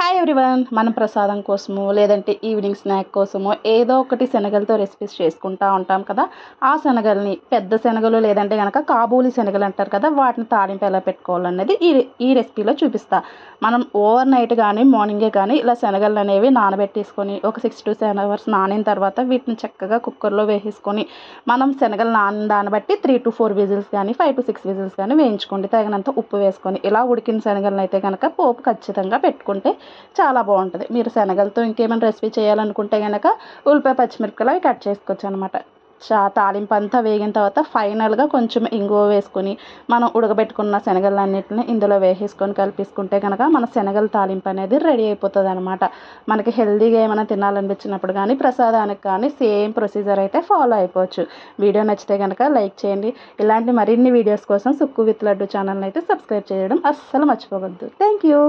Hi everyone, మనం ప్రసాదం కోసమో లేదంటే ఈవినింగ్ స్నాక్ కోసమో ఏదో ఒకటి శనగలతో రెసిపీస్ చేసుకుంటూ ఉంటాం కదా. ఆ శనగల్ని పెద్ద శనగలు లేదంటే కనుక కాబూలి శనగలు అంటారు కదా, వాటిని తాలింపు ఎలా పెట్టుకోవాలనేది ఈ రెసిపీలో చూపిస్తా. మనం ఓవర్ నైట్ కానీ మార్నింగే కానీ ఇలా శనగలు అనేవి నానబెట్టేసుకొని ఒక 6 to 7 hours నానిన తర్వాత వీటిని చక్కగా కుక్కర్లో వేసేసుకొని మనం శనగలు దాన్ని బట్టి 3 to 4 విజిల్స్ కానీ 5 to 6 విజిల్స్ కానీ వేయించుకోండి. తగినంత ఉప్పు వేసుకొని ఇలా ఉడికిన శనగలను అయితే కనుక పోపు ఖచ్చితంగా పెట్టుకుంటే చాలా బాగుంటుంది. మీరు శనగలతో ఇంకేమైనా రెసిపీ చేయాలనుకుంటే కనుక ఉల్లిపాయ పచ్చిమిరపకాయలు అవి కట్ చేసుకోవచ్చు అనమాట. తాలింపు అంతా వేగిన తర్వాత ఫైనల్గా కొంచెం ఇంగువ వేసుకొని మనం ఉడకబెట్టుకున్న శనగలన్నింటిని ఇందులో వేసేసుకొని కలిపేసుకుంటే కనుక మన శనగల తాలింపు అనేది రెడీ అయిపోతుంది అనమాట. మనకి హెల్తీగా ఏమైనా తినాలనిపించినప్పుడు కానీ ప్రసాదానికి కానీ సేమ్ ప్రొసీజర్ అయితే ఫాలో అయిపోవచ్చు. వీడియో నచ్చితే కనుక లైక్ చేయండి. ఇలాంటి మరిన్ని వీడియోస్ కోసం సుక్కు విత్ లడ్డు ఛానల్ని అయితే సబ్స్క్రైబ్ చేయడం అస్సలు మర్చిపోవద్దు. Thank you.